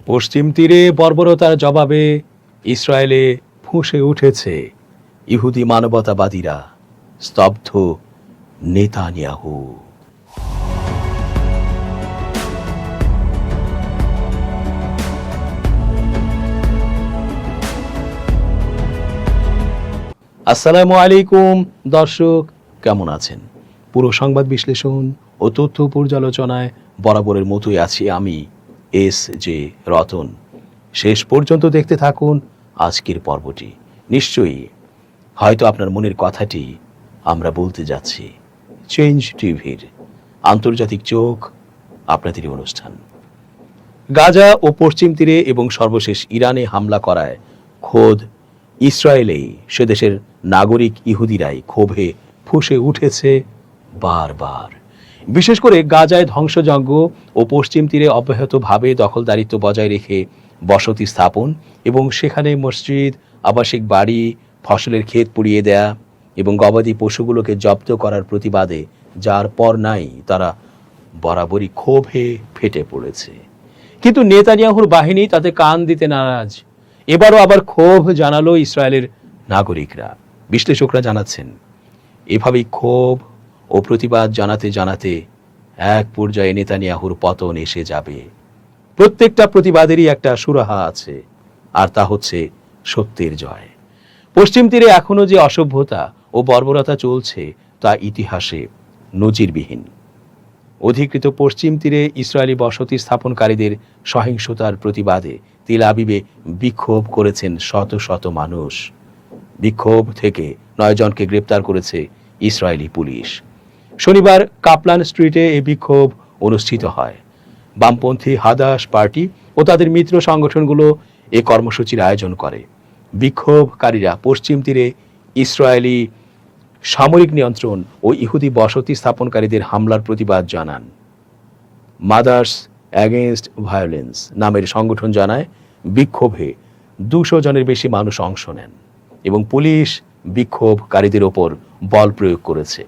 পশ্চিম তীরে বর্বরতার জবাবে ইসরায়েলে ফুঁসে উঠেছে ইহুদি মানবতাবাদীরা, স্তব্ধ নেতানিয়াহু। আসসালামু আলাইকুম দর্শক, কেমন আছেন? পুরো সংবাদ বিশ্লেষণ ও তথ্য পর্যালোচনায় বরাবরের মতোই আছি আমি এস.জে. রতন। শেষ পর্যন্ত দেখতে থাকুন আজকের পর্বটি। নিশ্চয়ই হয়তো আপনার মনের কথাটি আমরা বলতে যাচ্ছি। চেঞ্জ টিভির আন্তর্জাতিক চোখ, আপনাদেরই অনুষ্ঠান। গাজা ও পশ্চিম তীরে এবং সর্বশেষ ইরানে হামলা করায় খোদ ইসরায়েলেই সে দেশের নাগরিক ইহুদিরাই ক্ষোভে ফুঁসে উঠেছে বারবার। বিশেষ করে গাজায় ধ্বংসযজ্ঞ ও পশ্চিম তীরে অব্যাহতভাবে দখলদারিত্ব বজায় রেখে বসতি স্থাপন এবং সেখানে মসজিদ, আবাসিক বাড়ি, ফসলের ক্ষেত পুড়িয়ে দেয়া এবং গবাদি পশুগুলোকে জব্দ করার প্রতিবাদে যার পর নাই তারা বরাবরই ক্ষোভে ফেটে পড়েছে। কিন্তু নেতানিয়াহুর বাহিনী তাতে কান দিতে নারাজ। এবারও আবার ক্ষোভ জানালো ইসরায়েলের নাগরিকরা। বিশ্লেষকরা জানাচ্ছেন, এভাবেই ক্ষোভ ও প্রতিবাদ জানাতে জানাতে এক পর্যায়ে নেতানিয়াহুর পতন এসে যাবে। প্রত্যেকটা প্রতিবাদেরই একটা সুরাহা আছে, আর তা হচ্ছে সত্যের জয়। পশ্চিম তীরে এখনো যে অসভ্যতা ও বর্বরতা চলছে তা ইতিহাসে নজিরবিহীন। অধিকৃত পশ্চিম তীরে ইসরায়েলি বসতি স্থাপনকারীদের সহিংসতার প্রতিবাদে তেল আবিবে বিক্ষোভ করেছেন শত শত মানুষ। বিক্ষোভ থেকে 9 জনকে গ্রেপ্তার করেছে ইসরায়েলি পুলিশ। শনিবার কাপলান স্ট্রিটে এই বিক্ষোভ অনুষ্ঠিত হয়। বামপন্থী হাদাস পার্টি ও তাদের মিত্র সংগঠনগুলো এ কর্মসূচির আয়োজন করে। বিক্ষোভকারীরা পশ্চিম তীরে ইসরায়েলি সামরিক নিয়ন্ত্রণ ও ইহুদি বসতি স্থাপনকারীদের হামলার প্রতিবাদ জানান। মাদার্স অ্যাগেইনস্ট ভায়োলেন্স নামের সংগঠন জানায়, বিক্ষোভে 200 জনের বেশি মানুষ অংশ নেন এবং পুলিশ বিক্ষোভকারীদের ওপর বল প্রয়োগ করেছে।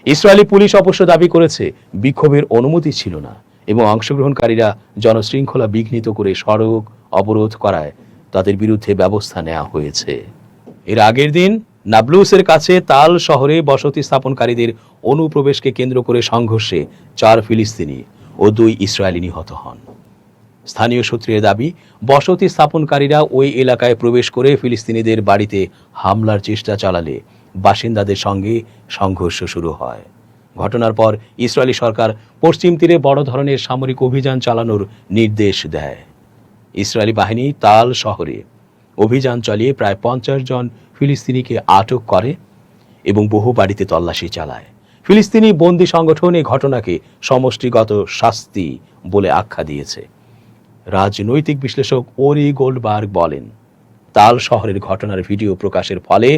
ইসরায়েলি পুলিশ অবশ্য দাবি করেছে বিক্ষোভের অনুমতি ছিল না এবং অংশগ্রহণকারীরা জনশৃঙ্খলা বিঘ্নিত করে সড়ক অবরোধ করায় তাদের বিরুদ্ধে ব্যবস্থা নেওয়া হয়েছে। এর আগের দিন নাবলুসের কাছে তাল শহরে বসতি স্থাপনকারীদের অনুপ্রবেশকে কেন্দ্র করে সংঘর্ষে 4 ফিলিস্তিনি ও 2 ইসরায়েলি নিহত হন। স্থানীয় সূত্রের দাবি, বসতি স্থাপনকারীরা ওই এলাকায় প্রবেশ করে ফিলিস্তিনিদের বাড়িতে হামলার চেষ্টা চালালে বাসিন্দাদের সঙ্গে সংঘর্ষ শুরু হয়। ঘটনার পর ইসরায়েলি সরকার পশ্চিম তীরে বড় ধরনের সামরিক অভিযান চালানোর নির্দেশ দেয়। ইসরায়েলি বাহিনী তাল শহরে অভিযান চালিয়ে প্রায় 50 জন ফিলিস্তিনিকে আটক করে এবং বহু বাড়িতে তল্লাশি চালায়। ফিলিস্তিনি বন্দী সংগঠন এই ঘটনাকে সমষ্টিগত শাস্তি বলে আখ্যা দিয়েছে। রাজনৈতিক বিশ্লেষক ওরি গোল্ডবার্গ বলেন, তাল শহরের ঘটনার ভিডিও প্রকাশের ফলে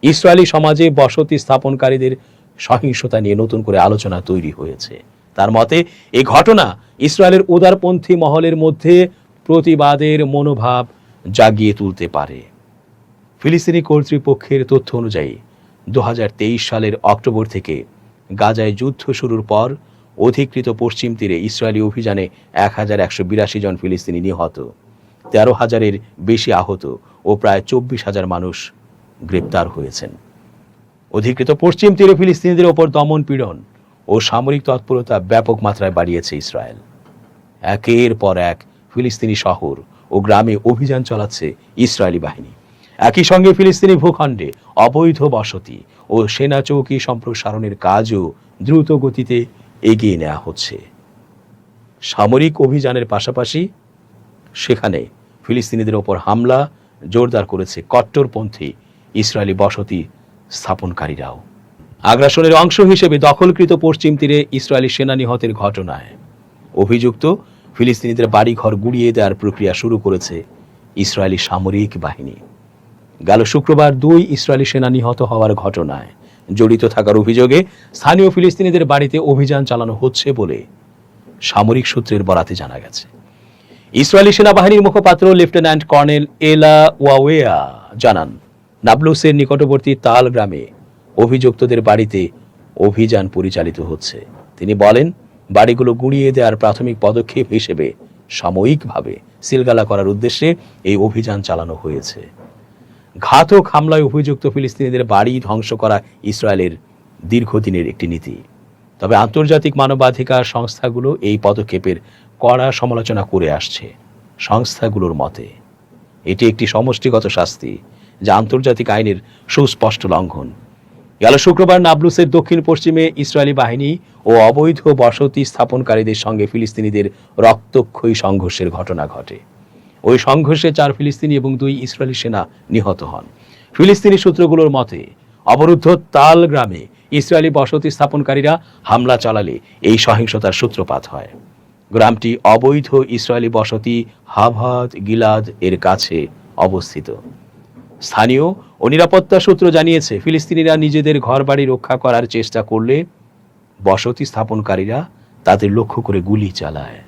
ইসরায়েলি সমাজে বসতি স্থাপনকারীদের সহিংসতা নিয়ে নতুন করে আলোচনা তৈরি হয়েছে। তার মতে এই ঘটনা ইসরায়েলের উদারপন্থী মহলের মধ্যে প্রতিবাদের মনোভাব জাগিয়ে তুলতে পারে। ফিলিস্তিনি কর্তৃপক্ষের তথ্য অনুযায়ী 2023 সালের অক্টোবর থেকে গাজায় যুদ্ধ শুরুর পর অধিকৃত পশ্চিম তীরে ইসরায়েলি অভিযানে 1182 জন ফিলিস্তিনি নিহত, 13,000-এর বেশি আহত ও প্রায় 24,000 মানুষ গ্রেপ্তার হয়েছেন। অধিকৃত পশ্চিম তীরে ফিলিস্তিনিদের ওপর দমন পীড়ন ও সামরিক তৎপরতা ব্যাপক মাত্রায় বাড়িয়েছে ইসরায়েল। একের পর এক ফিলিস্তিনি শহর ও গ্রামে অভিযান চালাচ্ছে ইসরায়েলি বাহিনী। একই সঙ্গে ফিলিস্তিনি ভূখণ্ডে অবৈধ বসতি ও সেনা চৌকি সম্প্রসারণের কাজও দ্রুত গতিতে এগিয়ে নেওয়া হচ্ছে। সামরিক অভিযানের পাশাপাশি সেখানে ফিলিস্তিনিদের ওপর হামলা জোরদার করেছে কট্টরপন্থী ইসরায়েলি বসতি স্থাপনকারীরাও। আগ্রাসনের অংশ হিসেবে দখলকৃত পশ্চিম তীরে ইসরায়েলি সেনা নিহতের ঘটনায় অভিযুক্ত ফিলিস্তিনিদের বাড়িঘর গুড়িয়ে দেওয়ার প্রক্রিয়া শুরু করেছে ইসরায়েলি সামরিক বাহিনী। গেল শুক্রবার 2 ইসরায়েলি সেনা নিহত হওয়ার ঘটনায় জড়িত থাকার অভিযোগে স্থানীয় ফিলিস্তিনিদের বাড়িতে অভিযান চালানো হচ্ছে বলে সামরিক সূত্রের বরাতে জানা গেছে। ইসরায়েলি সেনাবাহিনীর মুখপাত্র লেফটেন্যান্ট কর্নেল এলা ওয়াওয়েয়া জানান, নাবলুসের নিকটবর্তী তাল গ্রামে অভিযুক্তদের বাড়িতে অভিযান পরিচালিত হচ্ছে। তিনি বলেন, বাড়িগুলো গুঁড়িয়ে দেওয়ার প্রাথমিক পদক্ষেপ হিসেবে সাময়িকভাবে সিলগালা করার উদ্দেশ্যে এই অভিযান চালানো হয়েছে। ঘাতক হামলায় অভিযুক্ত ফিলিস্তিনিদের বাড়ি ধ্বংস করা ইসরায়েলের দীর্ঘদিনের একটি নীতি। তবে আন্তর্জাতিক মানবাধিকার সংস্থাগুলো এই পদক্ষেপের কড়া সমালোচনা করে আসছে। সংস্থাগুলোর মতে এটি একটি সমষ্টিগত শাস্তি, যা আন্তর্জাতিক আইনের সুস্পষ্ট লঙ্ঘন। গেল শুক্রবার নাবলুসের দক্ষিণ পশ্চিমে ইসরায়েলি বাহিনী ও অবৈধ বসতি স্থাপনকারীদের সঙ্গে ফিলিস্তিনিদের রক্তক্ষয়ী সংঘর্ষের ঘটনা ঘটে। ওই সংঘর্ষে 4 ফিলিস্তিনি এবং 2 ইসরায়েলি সেনা নিহত হন। ফিলিস্তিনি সূত্রগুলোর মতে অবরুদ্ধ তাল গ্রামে ইসরায়েলি বসতি স্থাপনকারীরা হামলা চালালে এই সহিংসতার সূত্রপাত হয়। গ্রামটি অবৈধ ইসরায়েলি বসতি হাভাত গিলাদ এর কাছে অবস্থিত। স্থানীয় ও নিরাপত্তা সূত্র জানিয়েছে, ফিলিস্তিনিরা নিজেদের ঘরবাড়ি রক্ষা করার চেষ্টা করলে বসতি স্থাপনকারীরা তাদের লক্ষ্য করে গুলি চালায়।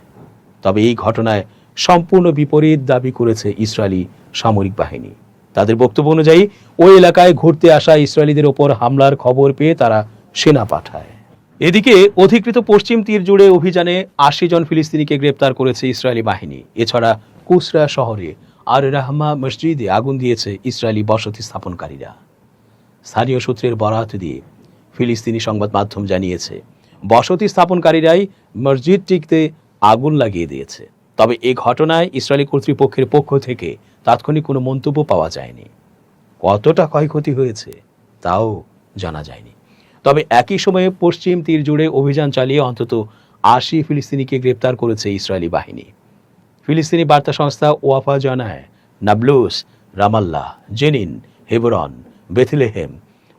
তবে এই ঘটনায় সম্পূর্ণ বিপরীত দাবি করেছে ইসরায়েলি সামরিক বাহিনী। তাদের বক্তব্য অনুযায়ী ওই এলাকায় ঘুরতে আসা ইসরায়েলিদের ওপর হামলার খবর পেয়ে তারা সেনা পাঠায়। এদিকে অধিকৃত পশ্চিম তীর জুড়ে অভিযানে 80 জন ফিলিস্তিনিকে গ্রেপ্তার করেছে ইসরায়েলি বাহিনী। এছাড়া কুসরা শহরে আর রাহমা মসজিদে আগুন দিয়েছে ইসরায়েলি বসতি স্থাপনকারীরা। স্থানীয় সূত্রের বরাত দিয়ে ফিলিস্তিনি সংবাদ মাধ্যম জানিয়েছে, বসতি স্থাপনকারীরাই মসজিদটিতে আগুন লাগিয়ে দিয়েছে। তবে এ ঘটনায় ইসরায়েলি কর্তৃপক্ষের পক্ষ থেকে তাৎক্ষণিক কোনো মন্তব্য পাওয়া যায়নি। কতটা ক্ষয়ক্ষতি হয়েছে তাও জানা যায়নি। তবে একই সময়ে পশ্চিম তীর জুড়ে অভিযান চালিয়ে অন্তত 80 ফিলিস্তিনিকে গ্রেপ্তার করেছে ইসরায়েলি বাহিনী। ফিলিস্তিনি বার্তা সংস্থা ওয়াফা জানায়, নাবলুস, রামাল্লাহ, জেনিন, হেবরন, বেথলেহেম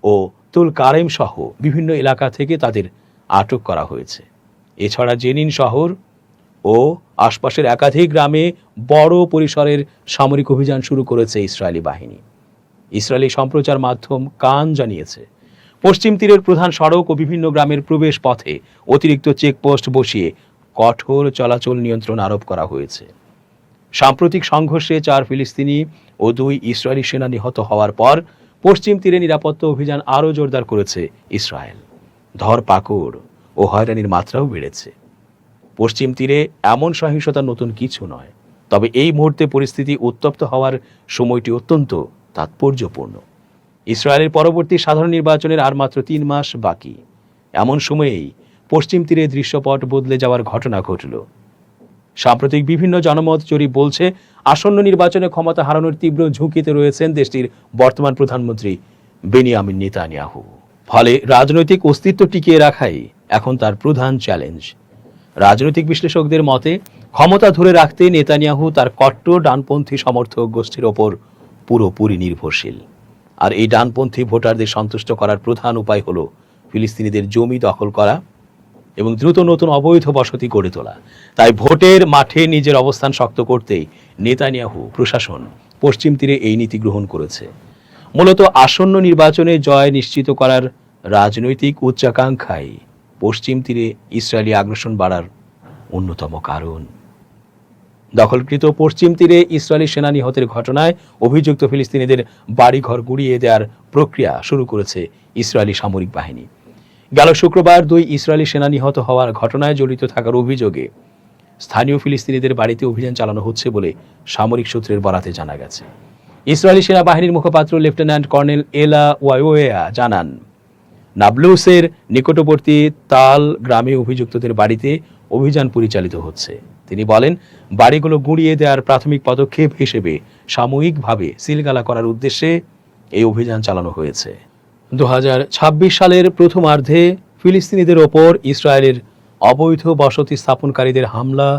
ও তুল কারেম সহ বিভিন্ন এলাকা থেকে তাদের আটক করা হয়েছে। এছাড়া জেনিন শহর ও আশপাশের একাধিক গ্রামে বড় পরিসরের সামরিক অভিযান শুরু করেছে ইসরায়েলি বাহিনী। ইসরায়েলি সম্প্রচার মাধ্যম কান জানিয়েছে, পশ্চিম তীরের প্রধান সড়ক ও বিভিন্ন গ্রামের প্রবেশ পথে অতিরিক্ত চেকপোস্ট বসিয়ে কঠোর চলাচল নিয়ন্ত্রণ আরোপ করা হয়েছে। সাম্প্রতিক সংঘর্ষে 4 ফিলিস্তিনি ও 2 ইসরায়েলি সেনা নিহত হওয়ার পর পশ্চিম তীরে নিরাপত্তা অভিযান আরও জোরদার করেছে ইসরায়েল। ধরপাকড় ও হয়রানির মাত্রাও বেড়েছে। পশ্চিম তীরে এমন সহিংসতা নতুন কিছু নয়, তবে এই মুহূর্তে পরিস্থিতি উত্তপ্ত হওয়ার সময়টি অত্যন্ত তাৎপর্যপূর্ণ। ইসরায়েলের পরবর্তী সাধারণ নির্বাচনের আর মাত্র 3 মাস বাকি। এমন সময়েই পশ্চিম তীরে দৃশ্যপট বদলে যাওয়ার ঘটনা ঘটল। সাম্প্রতিক বিভিন্ন জনমত জরিপ বলছে, আসন্ন নির্বাচনে ক্ষমতা হারানোর তীব্র ঝুঁকিতে রয়েছেন দেশটির বর্তমান প্রধানমন্ত্রী বেনিয়ামিন নেতানিয়াহু। ফলে রাজনৈতিক অস্তিত্ব টিকিয়ে রাখাই এখন তার প্রধান চ্যালেঞ্জ। রাজনৈতিক বিশ্লেষকদের মতে, ক্ষমতা ধরে রাখতে নেতানিয়াহু তার কট্টর ডানপন্থী সমর্থক গোষ্ঠীর ওপর পুরোপুরি নির্ভরশীল। আর এই ডানপন্থী ভোটারদের সন্তুষ্ট করার প্রধান উপায় হলো ফিলিস্তিনিদের জমি দখল করা এবং দ্রুত নতুন অবৈধ বসতি গড়ে তোলা। তাই ভোটের মাঠে নিজের অবস্থান শক্ত করতেই নেতানিয়াহু প্রশাসন পশ্চিম তীরে এই নীতি গ্রহণ করেছে। মূলত আসন্ন নির্বাচনে জয় নিশ্চিত করার রাজনৈতিক উচ্চাকাঙ্ক্ষাই পশ্চিম তীরে ইসরায়েলি আগ্রাসন বাড়ার অন্যতম কারণ। দখলকৃত পশ্চিম তীরে ইসরায়েলি সেনা নিহতের ঘটনায় অভিযুক্ত ফিলিস্তিনিদের বাড়িঘর গুড়িয়ে দেওয়ার প্রক্রিয়া শুরু করেছে ইসরায়েলি সামরিক বাহিনী। গেল শুক্রবার 2 ইসরায়েলি সেনা নিহত হওয়ার ঘটনায় জড়িত থাকার অভিযোগে স্থানীয় ফিলিস্তিনিদের বাড়িতে অভিযান চালানো হচ্ছে বলে সামরিক সূত্রের বরাতে জানা গেছে। ইসরায়েলি সেনাবাহিনীর মুখপাত্র লেফটেন্যান্ট কর্নেল এলা ওয়াইওয়া জানান, নাবলুসের নিকটবর্তী তাল গ্রামে অভিযুক্তদের বাড়িতে অভিযান পরিচালিত হচ্ছে। তিনি বলেন, বাড়িগুলো গুঁড়িয়ে দেওয়ার প্রাথমিক পদক্ষেপ হিসেবে সাময়িকভাবে সিলগালা করার উদ্দেশ্যে এই অভিযান চালানো হয়েছে। 2026 সালের প্রথমার্ধে ফিলিস্তিনিদের ওপর ইসরায়েলের অবৈধ বসতি স্থাপনকারীদের হামলা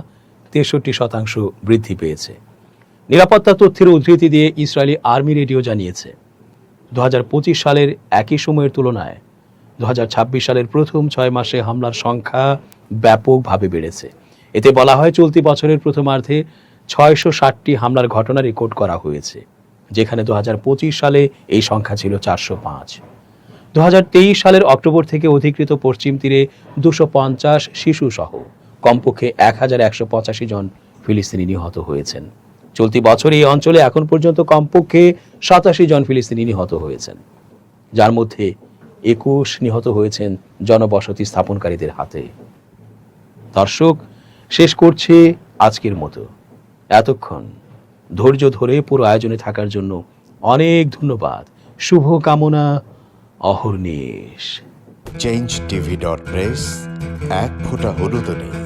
63% বৃদ্ধি পেয়েছে। নিরাপত্তা তথ্যের উদ্ধৃতি দিয়ে ইসরায়েলি আর্মি রেডিও জানিয়েছে, 2025 সালের একই সময়ের তুলনায় 2026 সালের প্রথম 6 মাসে হামলার সংখ্যা ব্যাপকভাবে বেড়েছে। এতে বলা হয়, চলতি বছরের প্রথমার্ধে 660টি হামলার ঘটনা রেকর্ড করা হয়েছে, যেখানে 2025 সালে এই সংখ্যা ছিল 405। 2023 সালের অক্টোবর থেকে অধিকৃত পশ্চিম তীরে 250 শিশু সহ কমপক্ষে 1185 জন ফিলিস্তিনি নিহত হয়েছেন। চলতি বছর এই অঞ্চলে এখন পর্যন্ত কমপক্ষে 87 জন ফিলিস্তিনি নিহত হয়েছেন, যার মধ্যে 21 নিহত হয়েছেন জনবসতি স্থাপনকারীদের হাতে। দর্শক, শেষ করছি আজকের মতো এতক্ষণ ধৈর্য ধরে পুরো আয়োজনে থাকার জন্য অনেক ধন্যবাদ। শুভ কামনা, অহর্নিশ। changeTV.press, এক ফোঁটা হলুদও নেই।